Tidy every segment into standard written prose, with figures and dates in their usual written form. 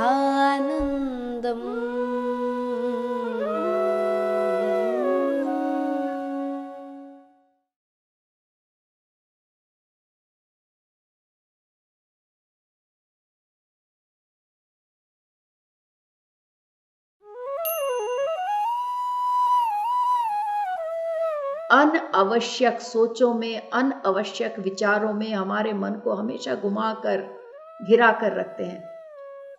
ब्रह्मानन्दम्। अनावश्यक सोचों में, अनावश्यक विचारों में हमारे मन को हमेशा घुमाकर घिरा कर रखते हैं।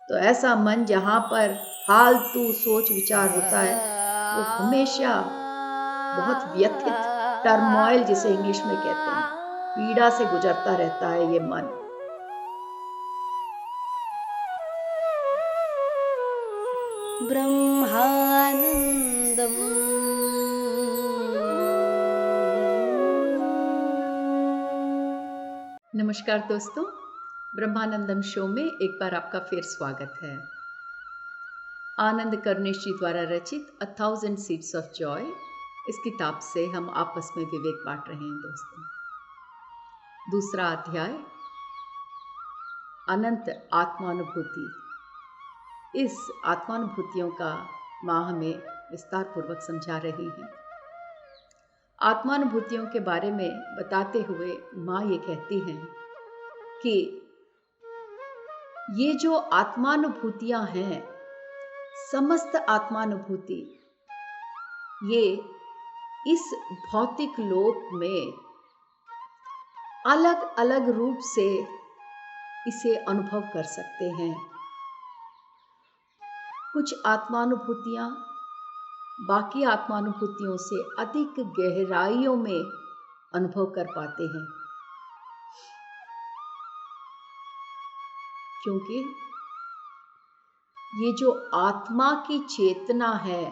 तो ऐसा मन जहाँ पर फालतू सोच विचार होता है वो हमेशा बहुत व्यथित, टर्मोइल जिसे इंग्लिश में कहते हैं, पीड़ा से गुजरता रहता है ये मन। ब्रह्मानन्दम्। नमस्कार दोस्तों, ब्रह्मानंदम शो में एक बार आपका फिर स्वागत है। आनंद कर्णेश जी द्वारा रचित a thousand seeds of Joy इस किताब से हम आपस में विवेक बांट रहे हैं दोस्तों। दूसरा अध्याय अनंत आत्मानुभूति। इस आत्मानुभूतियों का माँ हमें विस्तार पूर्वक समझा रही है। आत्मानुभूतियों के बारे में बताते हुए माँ ये कहती हैं कि ये जो आत्मानुभूतियां हैं, समस्त आत्मानुभूति, ये इस भौतिक लोक में अलग अलग रूप से इसे अनुभव कर सकते हैं। कुछ आत्मानुभूतियां बाकी आत्मानुभूतियों से अधिक गहराइयों में अनुभव कर पाते हैं, क्योंकि ये जो आत्मा की चेतना है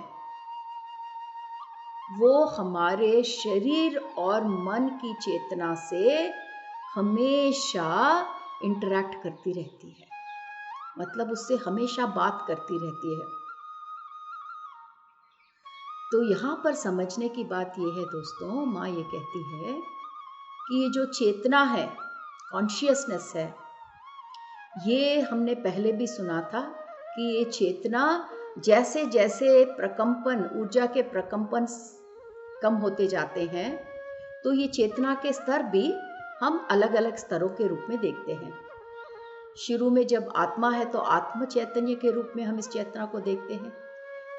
वो हमारे शरीर और मन की चेतना से हमेशा इंटरैक्ट करती रहती है, मतलब उससे हमेशा बात करती रहती है। तो यहाँ पर समझने की बात यह है दोस्तों, माँ ये कहती है कि ये जो चेतना है, कॉन्शियसनेस है, ये हमने पहले भी सुना था कि ये चेतना जैसे जैसे प्रकंपन, ऊर्जा के प्रकंपन कम होते जाते हैं, तो ये चेतना के स्तर भी हम अलग अलग स्तरों के रूप में देखते हैं। शुरू में जब आत्मा है तो आत्म चैतन्य के रूप में हम इस चेतना को देखते हैं।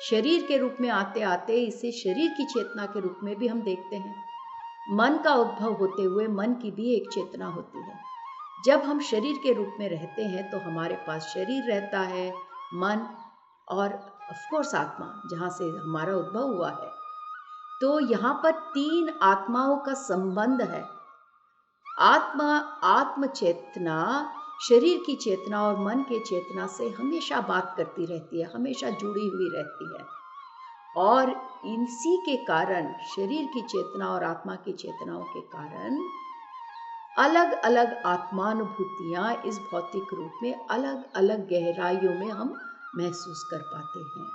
शरीर के रूप में आते आते इसे शरीर की चेतना के रूप में भी हम देखते हैं। मन का उद्भव होते हुए मन की भी एक चेतना होती है। जब हम शरीर के रूप में रहते हैं तो हमारे पास शरीर रहता है, मन और ऑफ कोर्स आत्मा, जहाँ से हमारा उद्भव हुआ है। तो यहाँ पर तीन आत्माओं का संबंध है। आत्म चेतना शरीर की चेतना और मन के चेतना से हमेशा बात करती रहती है, हमेशा जुड़ी हुई रहती है। और इसी के कारण, शरीर की चेतना और आत्मा की चेतनाओं के कारण, अलग अलग आत्मानुभूतियां इस भौतिक रूप में अलग अलग गहराइयों में हम महसूस कर पाते हैं।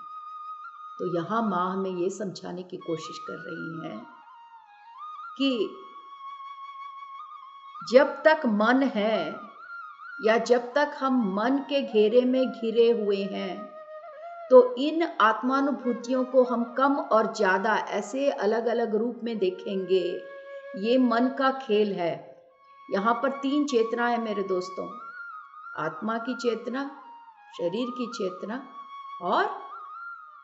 तो यहाँ माँ हमें ये समझाने की कोशिश कर रही है कि जब तक मन है या जब तक हम मन के घेरे में घिरे हुए हैं, तो इन आत्मानुभूतियों को हम कम और ज़्यादा ऐसे अलग अलग रूप में देखेंगे। ये मन का खेल है। यहाँ पर तीन चेतना है मेरे दोस्तों, आत्मा की चेतना, शरीर की चेतना और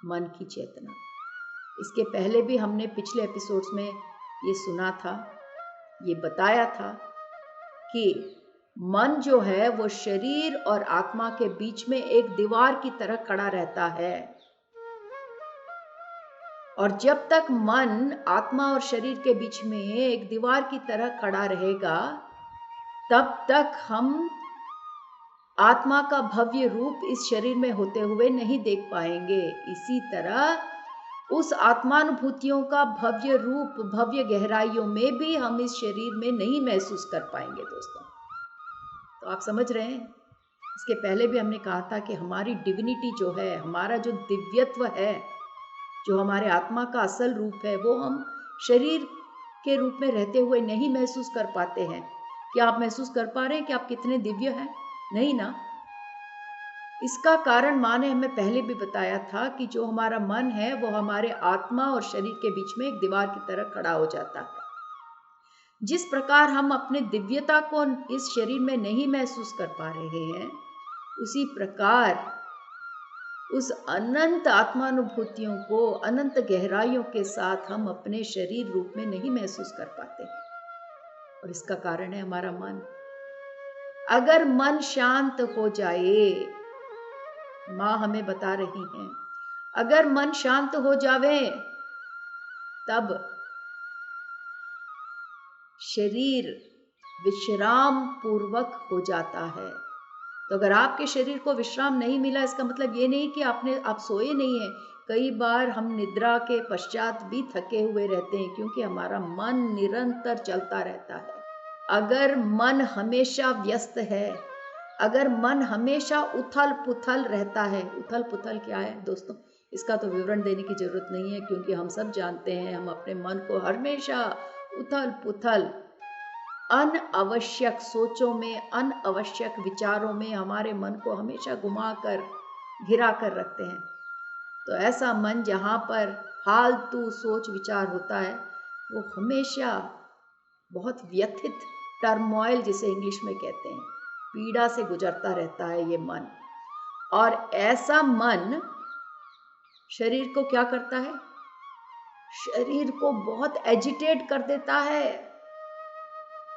मन की चेतना। इसके पहले भी हमने पिछले एपिसोड्स में ये सुना था, ये बताया था कि मन जो है वो शरीर और आत्मा के बीच में एक दीवार की तरह खड़ा रहता है। और जब तक मन आत्मा और शरीर के बीच में एक दीवार की तरह खड़ा रहेगा, तब तक हम आत्मा का भव्य रूप इस शरीर में होते हुए नहीं देख पाएंगे। इसी तरह उस आत्मानुभूतियों का भव्य रूप, भव्य गहराइयों में भी हम इस शरीर में नहीं महसूस कर पाएंगे दोस्तों। तो आप समझ रहे हैं, इसके पहले भी हमने कहा था कि हमारी डिविनिटी जो है, हमारा जो दिव्यत्व है, जो हमारे आत्मा का असल रूप है, वो हम शरीर के रूप में रहते हुए नहीं महसूस कर पाते हैं। क्या आप महसूस कर पा रहे हैं कि आप कितने दिव्य हैं? नहीं ना। इसका कारण माँ ने हमें पहले भी बताया था कि जो हमारा मन है वो हमारे आत्मा और शरीर के बीच में एक दीवार की तरह खड़ा हो जाता है। जिस प्रकार हम अपने दिव्यता को इस शरीर में नहीं महसूस कर पा रहे हैं, उसी प्रकार उस अनंत आत्मानुभूतियों को अनंत गहराइयों के साथ हम अपने शरीर रूप में नहीं महसूस कर पाते, और इसका कारण है हमारा मन। अगर मन शांत हो जाए, माँ हमें बता रही हैं, अगर मन शांत हो जावे तब शरीर विश्राम पूर्वक हो जाता है। तो अगर आपके शरीर को विश्राम नहीं मिला, इसका मतलब ये नहीं कि आप सोए नहीं हैं। कई बार हम निद्रा के पश्चात भी थके हुए रहते हैं, क्योंकि हमारा मन निरंतर चलता रहता है। अगर मन हमेशा व्यस्त है, अगर मन हमेशा उथल पुथल रहता है, उथल पुथल क्या है दोस्तों, इसका तो विवरण देने की जरूरत नहीं है, क्योंकि हम सब जानते हैं। हम अपने मन को हमेशा उथल पुथल अनावश्यक सोचों में, अनावश्यक विचारों में हमारे मन को हमेशा घुमा कर घिरा कर रखते हैं। तो ऐसा मन जहाँ पर फालतू सोच विचार होता है, वो हमेशा बहुत व्यथित, टर्मोइल जिसे इंग्लिश में कहते हैं, पीड़ा से गुजरता रहता है ये मन। और ऐसा मन शरीर को क्या करता है? शरीर को बहुत एजिटेट कर देता है।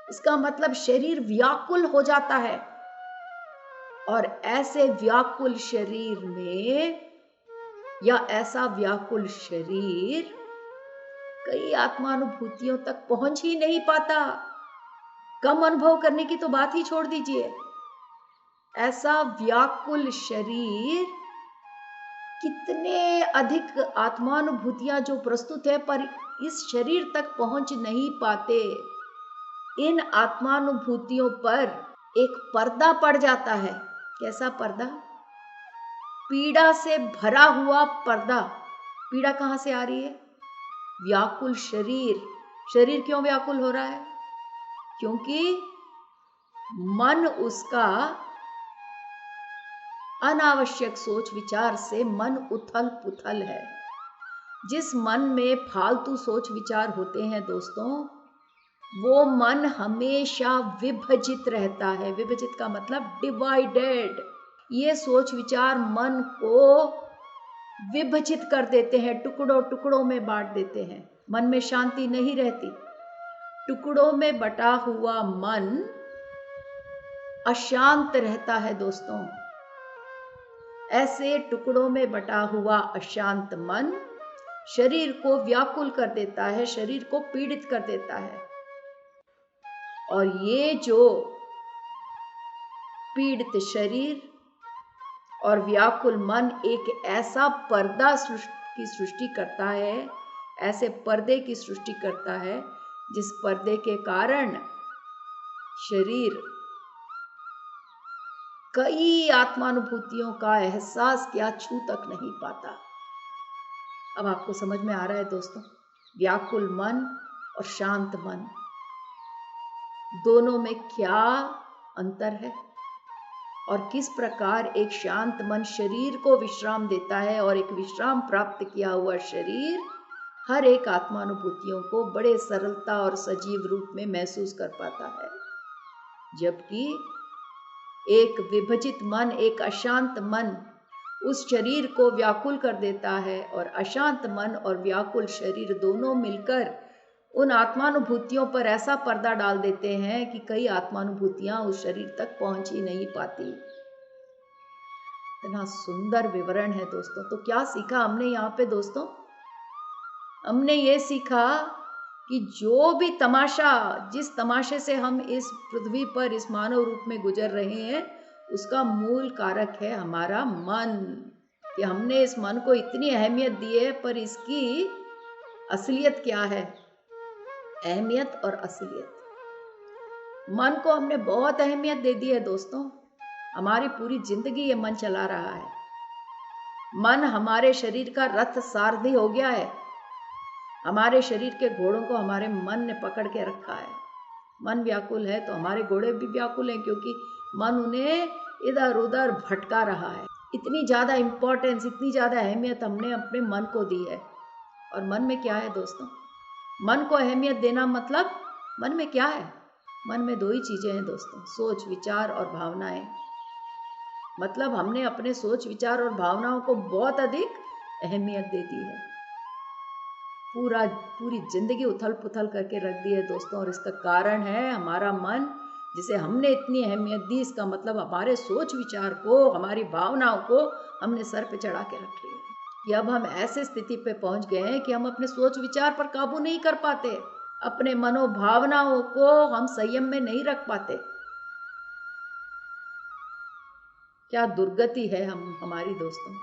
इसका मतलब शरीर व्याकुल हो जाता है, और ऐसे व्याकुल शरीर में, या ऐसा व्याकुल शरीर कई आत्मानुभूतियों तक पहुंच ही नहीं पाता। कम अनुभव करने की तो बात ही छोड़ दीजिए। ऐसा व्याकुल शरीर कितने अधिक आत्मानुभूतियां जो प्रस्तुत है, पर इस शरीर तक पहुंच नहीं पाते। इन आत्मानुभूतियों पर एक पर्दा पड़ जाता है। कैसा पर्दा? पीड़ा से भरा हुआ पर्दा। पीड़ा कहां से आ रही है? व्याकुल शरीर। शरीर क्यों व्याकुल हो रहा है? क्योंकि मन उसका अनावश्यक सोच विचार से मन उथल पुथल है। जिस मन में फालतू सोच विचार होते हैं दोस्तों, वो मन हमेशा विभजित रहता है। विभजित का मतलब डिवाइडेड। ये सोच विचार मन को विभजित कर देते हैं, टुकड़ों टुकड़ों में बांट देते हैं। मन में शांति नहीं रहती। टुकड़ों में बटा हुआ मन अशांत रहता है दोस्तों। ऐसे टुकड़ों में बटा हुआ अशांत मन शरीर को व्याकुल कर देता है, शरीर को पीड़ित कर देता है। और ये जो पीड़ित शरीर और व्याकुल मन एक ऐसा पर्दा की सृष्टि करता है, ऐसे पर्दे की सृष्टि करता है, जिस पर्दे के कारण शरीर कई आत्मानुभूतियों का एहसास क्या छू तक नहीं पाता। अब आपको समझ में आ रहा है दोस्तों, व्याकुल मन और शांत मन दोनों में क्या अंतर है, और किस प्रकार एक शांत मन शरीर को विश्राम देता है, और एक विश्राम प्राप्त किया हुआ शरीर हर एक आत्मानुभूतियों को बड़े सरलता और सजीव रूप में महसूस कर पाता है। जबकि एक विभजित मन, एक अशांत मन उस शरीर को व्याकुल कर देता है, और अशांत मन और व्याकुल शरीर दोनों मिलकर उन आत्मानुभूतियों पर ऐसा पर्दा डाल देते हैं कि कई आत्मानुभूतियां उस शरीर तक पहुंच ही नहीं पाती। इतना सुंदर विवरण है दोस्तों। तो क्या सीखा हमने यहाँ पे दोस्तों? हमने ये सीखा कि जो भी तमाशा, जिस तमाशे से हम इस पृथ्वी पर इस मानव रूप में गुजर रहे हैं, उसका मूल कारक है हमारा मन। कि हमने इस मन को इतनी अहमियत दी है, पर इसकी असलियत क्या है? अहमियत और असलियत। मन को हमने बहुत अहमियत दे दी है दोस्तों। हमारी पूरी जिंदगी ये मन चला रहा है। मन हमारे शरीर का रथ सारथी हो गया है। हमारे शरीर के घोड़ों को हमारे मन ने पकड़ के रखा है। मन व्याकुल है तो हमारे घोड़े भी व्याकुल हैं, क्योंकि मन उन्हें इधर उधर भटका रहा है। इतनी ज़्यादा इम्पोर्टेंस, इतनी ज़्यादा अहमियत हमने अपने मन को दी है। और मन में क्या है दोस्तों? मन को अहमियत देना मतलब मन में क्या है? मन में दो ही चीज़ें हैं दोस्तों, सोच विचार और भावनाएं। मतलब हमने अपने सोच विचार और भावनाओं को बहुत अधिक अहमियत दे दी है। पूरी जिंदगी उथल पुथल करके रख दी है दोस्तों, और इसका कारण है हमारा मन, जिसे हमने इतनी अहमियत दी। इसका मतलब हमारे सोच विचार को, हमारी भावनाओं को हमने सर पे चढ़ा के रख लिया है। कि अब हम ऐसे स्थिति पे पहुंच गए हैं कि हम अपने सोच विचार पर काबू नहीं कर पाते, अपने मनोभावनाओं को हम संयम में नहीं रख पाते। क्या दुर्गति है हमारी दोस्तों।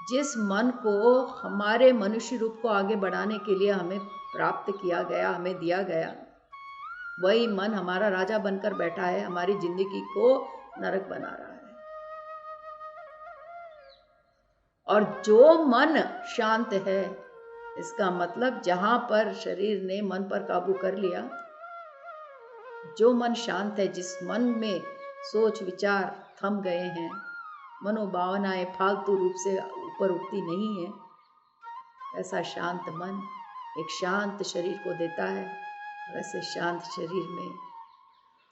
जिस मन को हमारे मनुष्य रूप को आगे बढ़ाने के लिए हमें प्राप्त किया गया, हमें दिया गया, वही मन हमारा राजा बनकर बैठा है, हमारी जिंदगी को नरक बना रहा है। और जो मन शांत है, इसका मतलब जहां पर शरीर ने मन पर काबू कर लिया, जो मन शांत है, जिस मन में सोच विचार थम गए हैं, मनोभावनाएं फालतू रूप से ऊपर उठती नहीं है, ऐसा शांत मन एक शांत शरीर को देता है। और ऐसे शांत शरीर में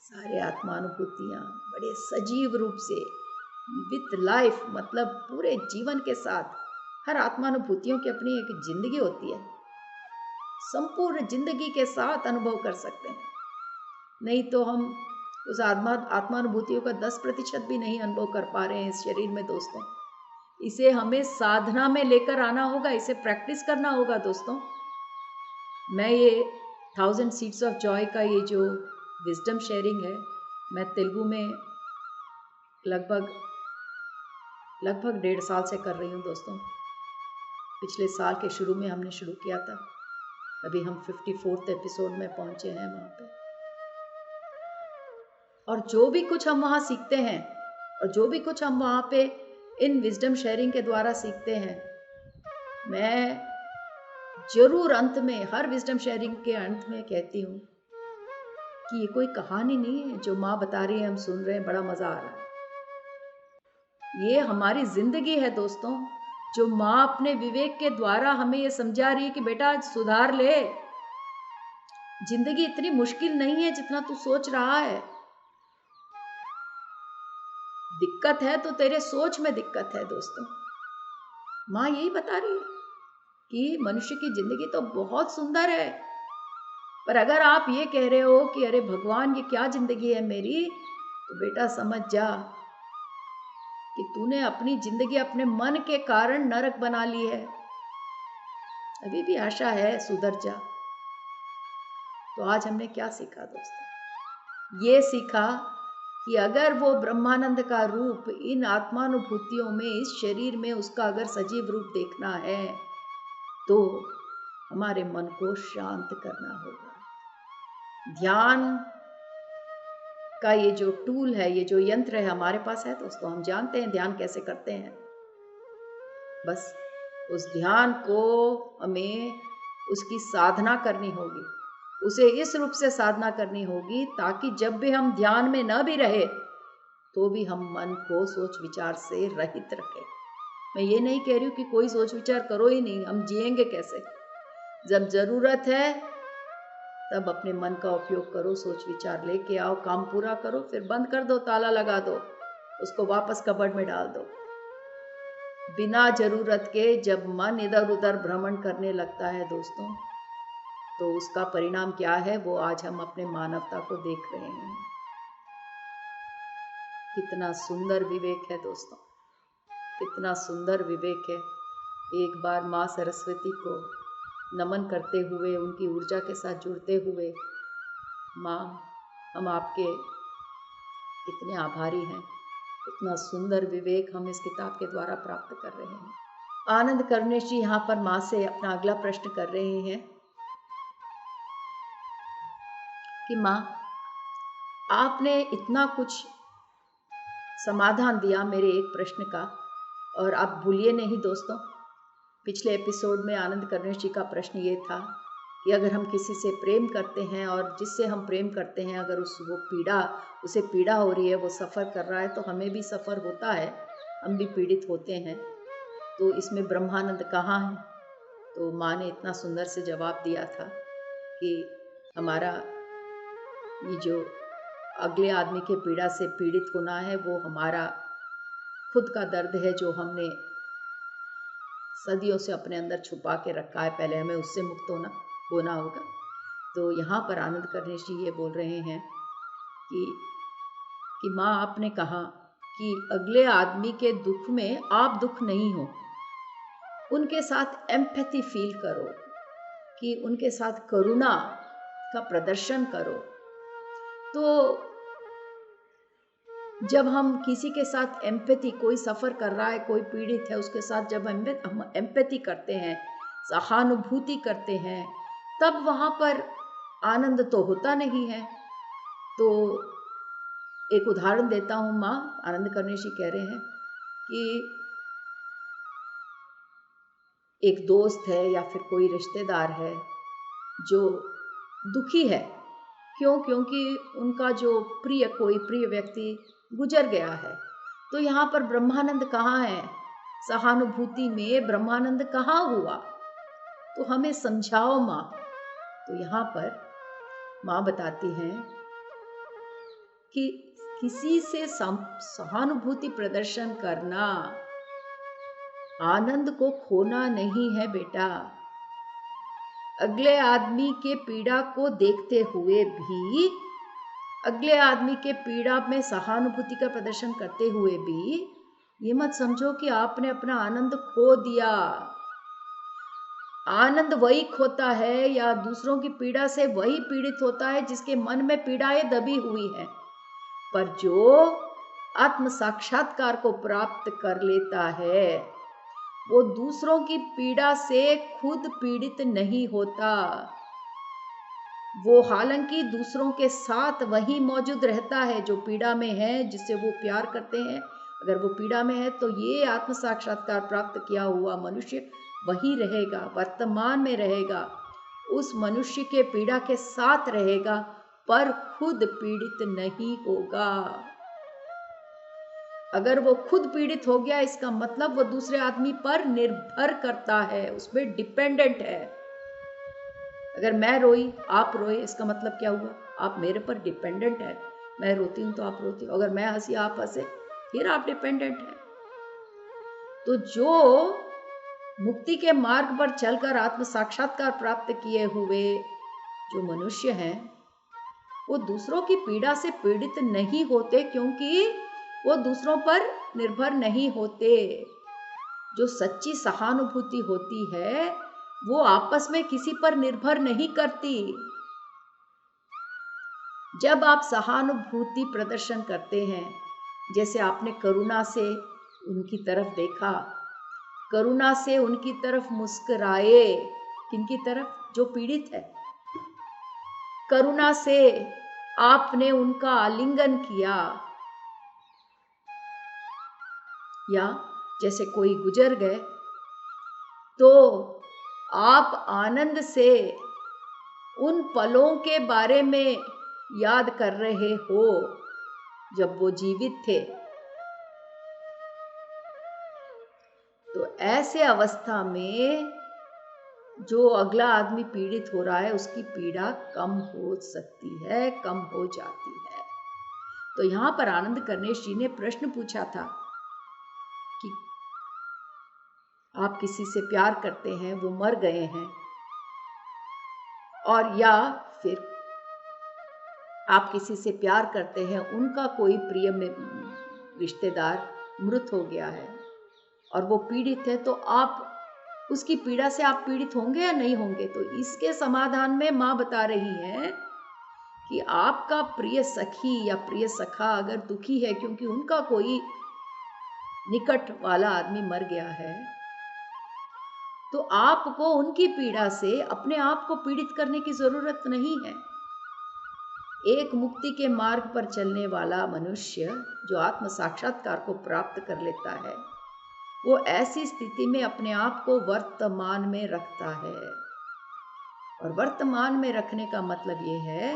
सारे आत्मानुभूतियाँ बड़े सजीव रूप से विथ लाइफ, मतलब पूरे जीवन के साथ, हर आत्मानुभूतियों की अपनी एक जिंदगी होती है, संपूर्ण जिंदगी के साथ अनुभव कर सकते हैं। नहीं तो हम उस आत्मानुभूतियों का 10% भी नहीं अनुभव कर पा रहे हैं इस शरीर में दोस्तों। इसे हमें साधना में लेकर आना होगा, इसे प्रैक्टिस करना होगा दोस्तों। मैं ये 1000 सीड्स ऑफ जॉय का ये जो विजडम शेयरिंग है, मैं तेलुगु में लगभग 1.5 साल से कर रही हूँ दोस्तों। पिछले साल के शुरू में हमने शुरू किया था, अभी हम 54th एपिसोड में पहुंचे हैं वहाँ पे। और जो भी कुछ हम वहाँ सीखते हैं, और जो भी कुछ हम वहाँ पे इन विजडम शेयरिंग के द्वारा सीखते हैं, मैं जरूर अंत में, हर विजडम शेयरिंग के अंत में कहती हूँ कि ये कोई कहानी नहीं है जो माँ बता रही है, हम सुन रहे हैं, बड़ा मजा आ रहा है। ये हमारी जिंदगी है दोस्तों, जो माँ अपने विवेक के द्वारा हमें ये समझा रही है कि बेटा सुधार ले, जिंदगी इतनी मुश्किल नहीं है जितना तू सोच रहा है। दिक्कत है तो तेरे सोच में दिक्कत है दोस्तों। माँ यही बता रही है कि मनुष्य की जिंदगी तो बहुत सुंदर है, पर अगर आप ये कह रहे हो कि अरे भगवान ये क्या जिंदगी है मेरी, तो बेटा समझ जा कि तूने अपनी जिंदगी अपने मन के कारण नरक बना ली है। अभी भी आशा है, सुधर जा। तो आज हमने क्या सीखा दोस्तों? ये सीखा कि अगर वो ब्रह्मानंद का रूप इन आत्मानुभूतियों में, इस शरीर में उसका अगर सजीव रूप देखना है, तो हमारे मन को शांत करना होगा। ध्यान का ये जो टूल है, ये जो यंत्र है हमारे पास है दोस्तों, हम जानते हैं ध्यान कैसे करते हैं। बस उस ध्यान को हमें उसकी साधना करनी होगी, उसे इस रूप से साधना करनी होगी ताकि जब भी हम ध्यान में न भी रहे तो भी हम मन को सोच विचार से रहित रखें। मैं ये नहीं कह रही हूँ कि कोई सोच विचार करो ही नहीं, हम जिएंगे कैसे? जब जरूरत है तब अपने मन का उपयोग करो, सोच विचार लेके आओ, काम पूरा करो, फिर बंद कर दो, ताला लगा दो, उसको वापस कबर्ड में डाल दो। बिना जरूरत के जब मन इधर उधर भ्रमण करने लगता है दोस्तों, तो उसका परिणाम क्या है वो आज हम अपने मानवता को देख रहे हैं। कितना सुंदर विवेक है दोस्तों, कितना सुंदर विवेक है। एक बार माँ सरस्वती को नमन करते हुए, उनकी ऊर्जा के साथ जुड़ते हुए, माँ हम आपके इतने आभारी हैं, इतना सुंदर विवेक हम इस किताब के द्वारा प्राप्त कर रहे हैं। आनंद कर्णेश जी यहाँ पर माँ से अपना अगला प्रश्न कर रहे हैं कि माँ आपने इतना कुछ समाधान दिया मेरे एक प्रश्न का, और आप भूलिए नहीं दोस्तों, पिछले एपिसोड में आनंद कर्णेश जी का प्रश्न ये था कि अगर हम किसी से प्रेम करते हैं और जिससे हम प्रेम करते हैं अगर उसे पीड़ा हो रही है, वो सफ़र कर रहा है, तो हमें भी सफ़र होता है, हम भी पीड़ित होते हैं, तो इसमें ब्रह्मानंद कहाँ है? तो माँ ने इतना सुंदर से जवाब दिया था कि हमारा ये जो अगले आदमी के पीड़ा से पीड़ित होना है, वो हमारा खुद का दर्द है जो हमने सदियों से अपने अंदर छुपा के रखा है। पहले हमें उससे मुक्त होना होगा। तो यहाँ पर आनंद करनेश जी ये बोल रहे हैं कि माँ, आपने कहा कि अगले आदमी के दुख में आप दुख नहीं हो, उनके साथ एम्पैथी फील करो, कि उनके साथ करुणा का प्रदर्शन करो। तो जब हम किसी के साथ एम्पैथी, कोई सफ़र कर रहा है, कोई पीड़ित है, उसके साथ जब हम एम्पैथी करते हैं, सहानुभूति करते हैं, तब वहाँ पर आनंद तो होता नहीं है। तो एक उदाहरण देता हूँ, माँ आनंद करनेश जी कह रहे हैं कि एक दोस्त है या फिर कोई रिश्तेदार है जो दुखी है, क्योंकि उनका जो कोई प्रिय व्यक्ति गुजर गया है। तो यहाँ पर ब्रह्मानंद कहाँ है? सहानुभूति में ब्रह्मानंद कहाँ हुआ? तो हमें समझाओ माँ। तो यहाँ पर माँ बताती हैं कि किसी से सहानुभूति प्रदर्शन करना आनंद को खोना नहीं है बेटा। अगले आदमी के पीड़ा को देखते हुए भी, अगले आदमी के पीड़ा में सहानुभूति का प्रदर्शन करते हुए भी ये मत समझो कि आपने अपना आनंद खो दिया। आनंद वही खोता है या दूसरों की पीड़ा से वही पीड़ित होता है जिसके मन में पीड़ाएं दबी हुई हैं। पर जो आत्म साक्षात्कार को प्राप्त कर लेता है, वो दूसरों की पीड़ा से खुद पीड़ित नहीं होता। वो हालांकि दूसरों के साथ वही मौजूद रहता है जो पीड़ा में है, जिससे वो प्यार करते हैं। अगर वो पीड़ा में है तो ये आत्म साक्षात्कार प्राप्त किया हुआ मनुष्य वही रहेगा, वर्तमान में रहेगा, उस मनुष्य के पीड़ा के साथ रहेगा, पर खुद पीड़ित नहीं होगा। अगर वो खुद पीड़ित हो गया, इसका मतलब वो दूसरे आदमी पर निर्भर करता है, उसमें डिपेंडेंट है। अगर मैं रोई, आप रोए, इसका मतलब क्या हुआ? आप मेरे पर डिपेंडेंट है। मैं रोती हूं तो आप रोती हो। अगर मैं हंसी, आप हंसे, फिर आप डिपेंडेंट है। तो जो मुक्ति के मार्ग पर चलकर आत्म साक्षात्कार प्राप्त किए हुए जो मनुष्य हैं, वो दूसरों की पीड़ा से पीड़ित नहीं होते, क्योंकि वो दूसरों पर निर्भर नहीं होते। जो सच्ची सहानुभूति होती है, वो आपस में किसी पर निर्भर नहीं करती। जब आप सहानुभूति प्रदर्शन करते हैं, जैसे आपने करुणा से उनकी तरफ देखा, करुणा से उनकी तरफ मुस्कुराए, किनकी तरफ? जो पीड़ित है। करुणा से आपने उनका आलिंगन किया, या जैसे कोई गुजर गए तो आप आनंद से उन पलों के बारे में याद कर रहे हो जब वो जीवित थे। तो ऐसे अवस्था में जो अगला आदमी पीड़ित हो रहा है, उसकी पीड़ा कम हो सकती है, कम हो जाती है। तो यहाँ पर आनंद करनेश जी ने प्रश्न पूछा था कि आप किसी से प्यार करते हैं, वो मर गए हैं, और या फिर आप किसी से प्यार करते हैं, उनका कोई प्रिय रिश्तेदार मृत हो गया है और वो पीड़ित है, तो आप उसकी पीड़ा से आप पीड़ित होंगे या नहीं होंगे? तो इसके समाधान में माँ बता रही है कि आपका प्रिय सखी या प्रिय सखा अगर दुखी है क्योंकि उनका कोई निकट वाला आदमी मर गया है, तो आपको उनकी पीड़ा से अपने आप को पीड़ित करने की जरूरत नहीं है। एक मुक्ति के मार्ग पर चलने वाला मनुष्य जो आत्म साक्षात्कार को प्राप्त कर लेता है, वो ऐसी स्थिति में अपने आप को वर्तमान में रखता है। और वर्तमान में रखने का मतलब ये है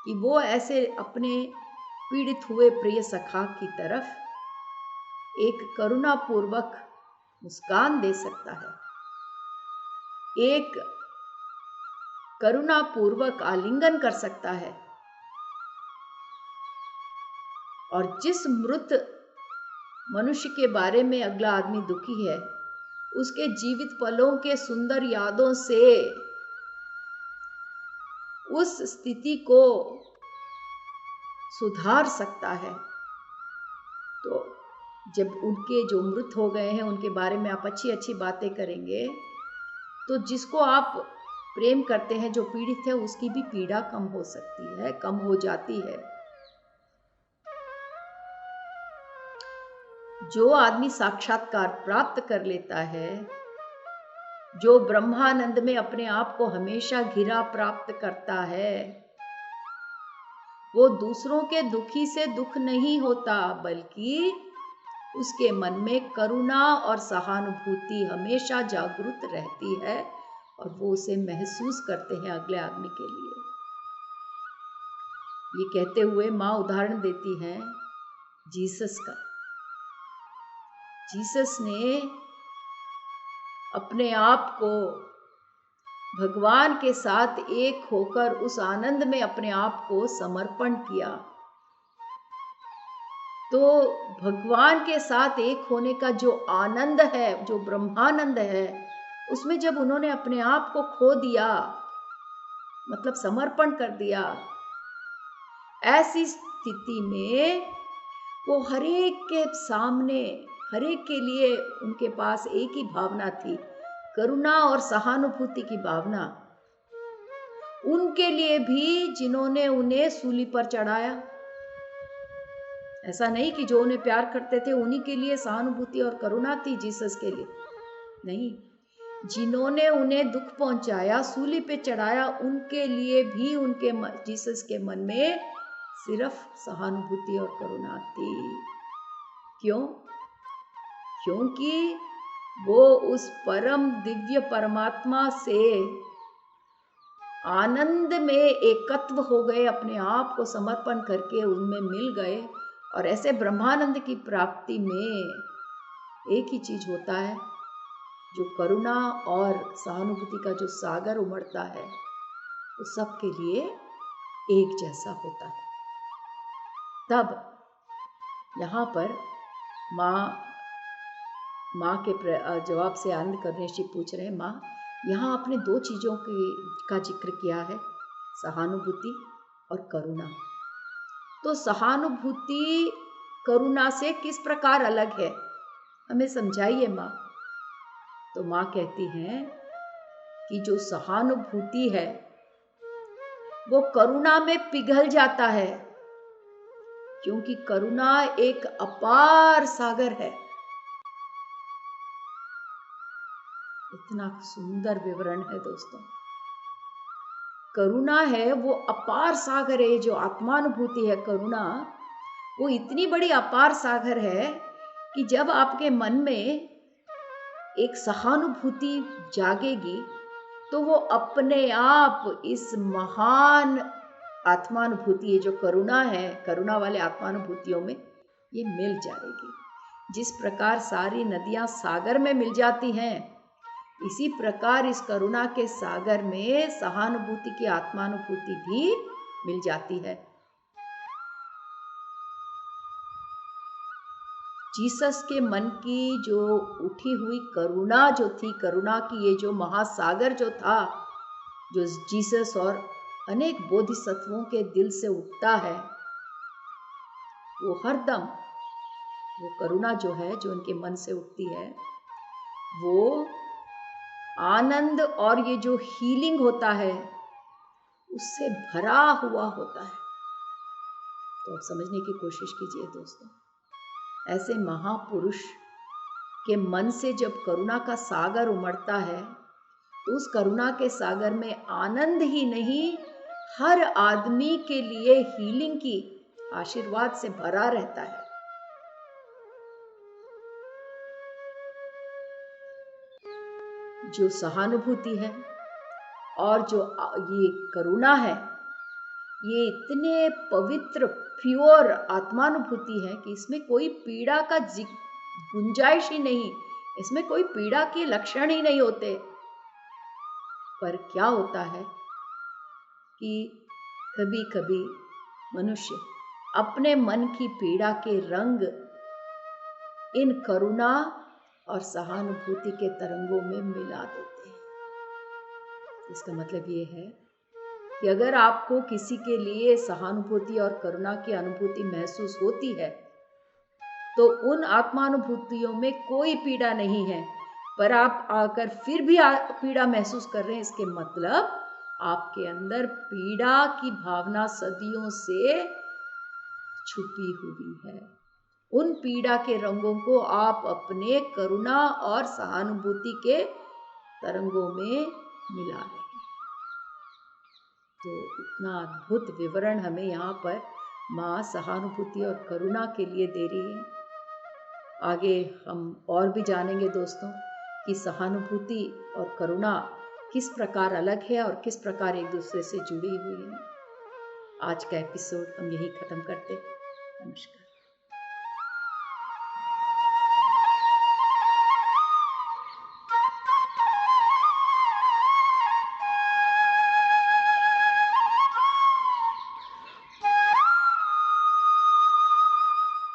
कि वो ऐसे अपने पीड़ित हुए प्रिय सखा की तरफ एक करुणापूर्वक मुस्कान दे सकता है, एक करुणापूर्वक आलिंगन कर सकता है। और जिस मृत मनुष्य के बारे में अगला आदमी दुखी है, उसके जीवित पलों के सुंदर यादों से उस स्थिति को सुधार सकता है। तो जब उनके जो मृत हो गए हैं उनके बारे में आप अच्छी अच्छी बातें करेंगे, तो जिसको आप प्रेम करते हैं, जो पीड़ित है, उसकी भी पीड़ा कम हो सकती है, कम हो जाती है। जो आदमी साक्षात्कार प्राप्त कर लेता है, जो ब्रह्मानंद में अपने आप को हमेशा घिरा प्राप्त करता है, वो दूसरों के दुखी से दुख नहीं होता, बल्कि उसके मन में करुणा और सहानुभूति हमेशा जागृत रहती है और वो उसे महसूस करते हैं अगले आदमी के लिए। ये कहते हुए माँ उदाहरण देती हैं जीसस का। जीसस ने अपने आप को भगवान के साथ एक होकर उस आनंद में अपने आप को समर्पण किया। तो भगवान के साथ एक होने का जो आनंद है, जो ब्रह्मानंद है, उसमें जब उन्होंने अपने आप को खो दिया, मतलब समर्पण कर दिया, ऐसी स्थिति में वो हरेक के सामने, हरेक के लिए उनके पास एक ही भावना थी, करुणा और सहानुभूति की भावना। उनके लिए भी जिन्होंने उन्हें सूली पर चढ़ाया। ऐसा नहीं कि जो उन्हें प्यार करते थे उन्हीं के लिए सहानुभूति और करुणा थी जीसस के लिए, नहीं, जिन्होंने उन्हें दुख पहुंचाया, सूली पे चढ़ाया, उनके लिए भी उनके जीसस के मन में सिर्फ सहानुभूति और करुणा थी। क्यों? क्योंकि वो उस परम दिव्य परमात्मा से आनंद में एकत्व हो गए, अपने आप को समर्पण करके उनमें मिल गए। और ऐसे ब्रह्मानंद की प्राप्ति में एक ही चीज होता है, जो करुणा और सहानुभूति का जो सागर उमड़ता है, वो सबके लिए एक जैसा होता है। तब यहाँ पर माँ के जवाब से आनंद करनेशी पूछ रहे हैं, माँ, यहाँ आपने दो चीज़ों का जिक्र किया है, सहानुभूति और करुणा। तो सहानुभूति करुणा से किस प्रकार अलग है, हमें समझाइए माँ। तो माँ कहती हैं कि जो सहानुभूति है वो करुणा में पिघल जाता है, क्योंकि करुणा एक अपार सागर है। इतना सुंदर विवरण है दोस्तों। करुणा है वो अपार सागर है, जो आत्मानुभूति है करुणा, वो इतनी बड़ी अपार सागर है कि जब आपके मन में एक सहानुभूति जागेगी, तो वो अपने आप इस महान आत्मानुभूति, ये जो करुणा है, करुणा वाले आत्मानुभूतियों में ये मिल जाएगी। जिस प्रकार सारी नदियां सागर में मिल जाती हैं, इसी प्रकार इस करुणा के सागर में सहानुभूति की आत्मानुभूति भी मिल जाती है। जीसस के मन की जो उठी हुई करुणा जो थी, करुणा की ये जो महासागर जो था, जो जीसस और अनेक बोधिसत्वों के दिल से उठता है, वो हरदम वो करुणा जो है, जो उनके मन से उठती है, वो आनंद और ये जो हीलिंग होता है उससे भरा हुआ होता है। तो आप समझने की कोशिश कीजिए दोस्तों, ऐसे महापुरुष के मन से जब करुणा का सागर उमड़ता है, तो उस करुणा के सागर में आनंद ही नहीं, हर आदमी के लिए हीलिंग की आशीर्वाद से भरा रहता है। जो सहानुभूति है और जो ये करुणा है, ये इतने पवित्र प्योर आत्मानुभूति है कि इसमें कोई पीड़ा का गुंजाइश ही नहीं, इसमें कोई पीड़ा के लक्षण ही नहीं होते। पर क्या होता है कि कभी कभी मनुष्य अपने मन की पीड़ा के रंग इन करुणा और सहानुभूति के तरंगों में मिला देते हैं। इसका मतलब ये है कि अगर आपको किसी के लिए सहानुभूति और करुणा की अनुभूति महसूस होती है तो उन आत्मानुभूतियों में कोई पीड़ा नहीं है, पर आप आकर फिर भी पीड़ा महसूस कर रहे हैं, इसके मतलब आपके अंदर पीड़ा की भावना सदियों से छुपी हुई है। उन पीड़ा के रंगों को आप अपने करुणा और सहानुभूति के तरंगों में मिला रहे हैं। तो इतना अद्भुत विवरण हमें यहाँ पर माँ सहानुभूति और करुणा के लिए दे रही है। आगे हम और भी जानेंगे दोस्तों कि सहानुभूति और करुणा किस प्रकार अलग है और किस प्रकार एक दूसरे से जुड़ी हुई है। आज का एपिसोड हम यही खत्म करते हैं। नमस्कार।